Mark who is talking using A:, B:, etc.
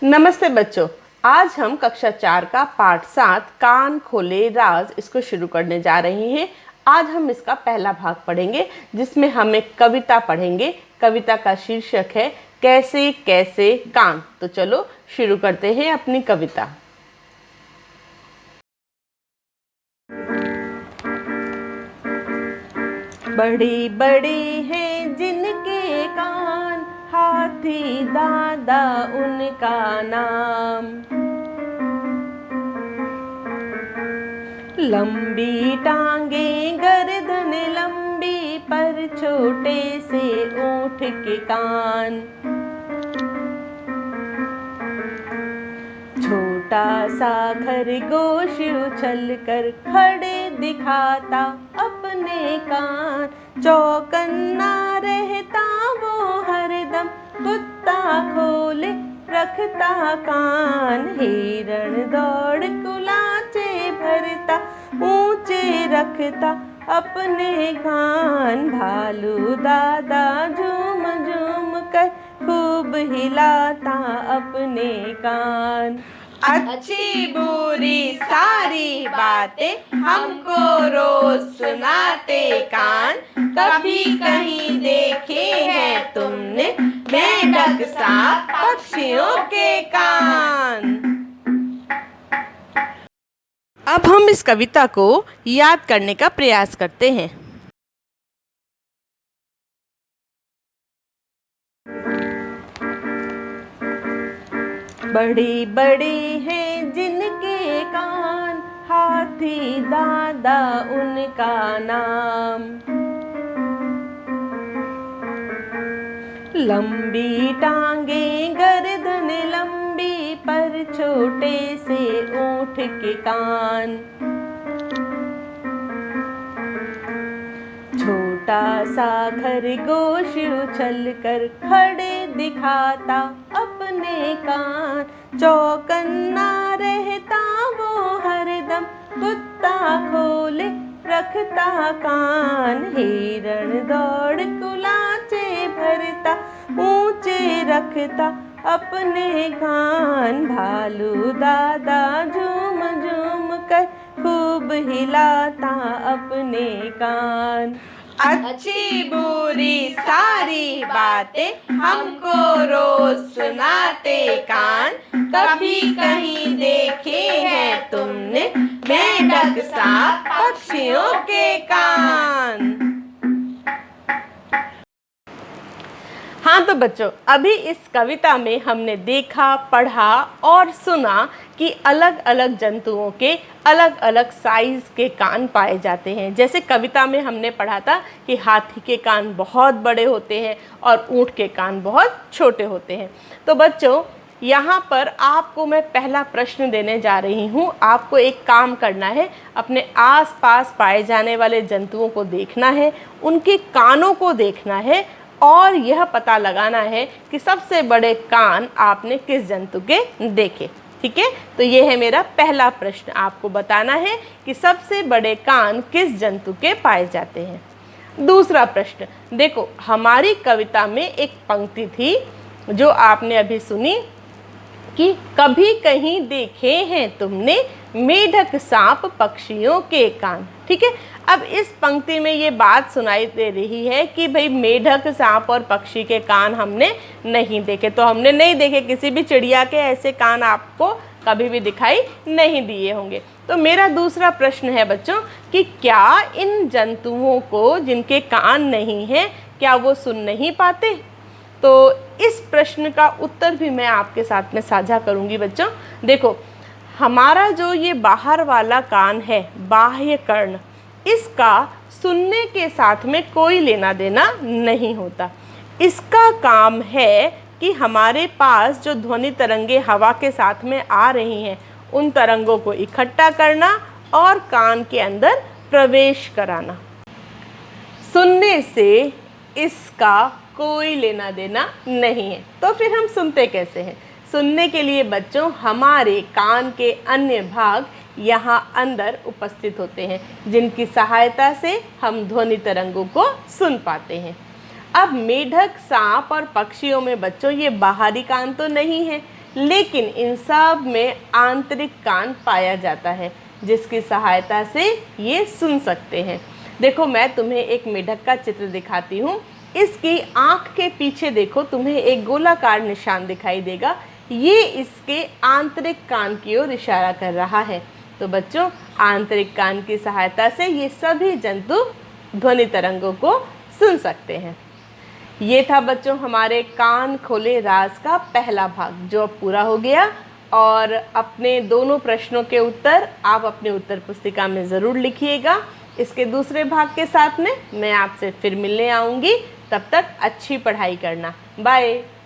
A: नमस्ते बच्चों। आज हम कक्षा 4 का पाठ 7 कान खोले राज इसको शुरू करने जा रहे हैं। आज हम इसका पहला भाग पढ़ेंगे जिसमें हम एक कविता पढ़ेंगे। कविता का शीर्षक है कैसे कैसे कान। तो चलो शुरू करते हैं अपनी कविता। बड़े बड़े हैं जिनके कान, हाथी दादा उनका नाम। लंबी टांगे गर्दन लंबी, पर छोटे से ऊंट के कान। छोटा सा खरगोश उछल कर खड़े दिखाता अपने कान। चौकन्ना रहता वो हरदम, कुत्ता खोले रखता कान। हिरण दौड़ कुलाचे भरता, ऊंचे रखता अपने कान। भालू दादा झूम झूम कर खूब हिलाता अपने कान। अच्छी बुरी सारी बातें हमको रोज सुनाते कान। कभी कहीं देखे हैं तुमने मेंढक सांप पक्षियों के कान। अब हम इस कविता को याद करने का प्रयास करते हैं। बड़े बड़े हैं जिनके कान, हाथी दादा उनका नाम। लंबी टांगे गर्दन लंबी, पर छोटे से ऊंट के कान। छोटा सा खरगोश उछल कर खड़े दिखाता अपने कान। चौकन्ना रहता वो हरदम, कुत्ता खोले रखता कान। हिरण दौड़ कुलाचे भरता, ऊंचे रखता अपने कान। भालू दादा झूम झूम कर खूब हिलाता अपने कान। अच्छी बुरी सारी बातें हमको रोज सुनाते कान। कभी कहीं देखे हैं तुमने मेंढक सांप पक्षियों के कान। हाँ तो बच्चों, अभी इस कविता में हमने देखा, पढ़ा और सुना कि अलग अलग जंतुओं के अलग अलग साइज़ के कान पाए जाते हैं। जैसे कविता में हमने पढ़ा था कि हाथी के कान बहुत बड़े होते हैं और ऊंट के कान बहुत छोटे होते हैं। तो बच्चों, यहाँ पर आपको मैं पहला प्रश्न देने जा रही हूँ। आपको एक काम करना है, अपने आसपास पाए जाने वाले जंतुओं को देखना है, उनके कानों को देखना है और यह पता लगाना है कि सबसे बड़े कान आपने किस जंतु के देखे। ठीक है, तो ये है मेरा पहला प्रश्न। आपको बताना है कि सबसे बड़े कान किस जंतु के पाए जाते हैं। दूसरा प्रश्न, देखो हमारी कविता में एक पंक्ति थी जो आपने अभी सुनी कि कभी कहीं देखे हैं तुमने मेढक सांप पक्षियों के कान। ठीक है, अब इस पंक्ति में ये बात सुनाई दे रही है कि भाई मेढक सांप और पक्षी के कान हमने नहीं देखे। तो हमने नहीं देखे, किसी भी चिड़िया के ऐसे कान आपको कभी भी दिखाई नहीं दिए होंगे। तो मेरा दूसरा प्रश्न है बच्चों कि क्या इन जंतुओं को जिनके कान नहीं हैं, क्या वो सुन नहीं पाते? तो इस प्रश्न का उत्तर भी मैं आपके साथ में साझा करूंगी बच्चों। देखो, हमारा जो ये बाहर वाला कान है, बाह्य कर्ण, इसका सुनने के साथ में कोई लेना देना नहीं होता। इसका काम है कि हमारे पास जो ध्वनि तरंगे हवा के साथ में आ रही हैं, उन तरंगों को इकट्ठा करना और कान के अंदर प्रवेश कराना। सुनने से इसका कोई लेना देना नहीं है। तो फिर हम सुनते कैसे हैं? सुनने के लिए बच्चों हमारे कान के अन्य भाग यहाँ अंदर उपस्थित होते हैं, जिनकी सहायता से हम ध्वनि तरंगों को सुन पाते हैं। अब मेढक, सांप और पक्षियों में बच्चों ये बाहरी कान तो नहीं है, लेकिन इन सब में आंतरिक कान पाया जाता है, जिसकी सहायता से ये सुन सकते हैं। देखो, मैं तुम्हें एक मेढक का चित्र दिखाती हूँ। इसकी आँख के पीछे देखो, तुम्हें एक गोलाकार निशान दिखाई देगा। ये इसके आंतरिक कान की ओर इशारा कर रहा है। तो बच्चों, आंतरिक कान की सहायता से ये सभी जंतु ध्वनि तरंगों को सुन सकते हैं। ये था बच्चों हमारे कान खोले राज का पहला भाग, जो अब पूरा हो गया। और अपने दोनों प्रश्नों के उत्तर आप अपनी उत्तर पुस्तिका में ज़रूर लिखिएगा। इसके दूसरे भाग के साथ में मैं आपसे फिर मिलने आऊँगी। तब तक अच्छी पढ़ाई करना। बाय।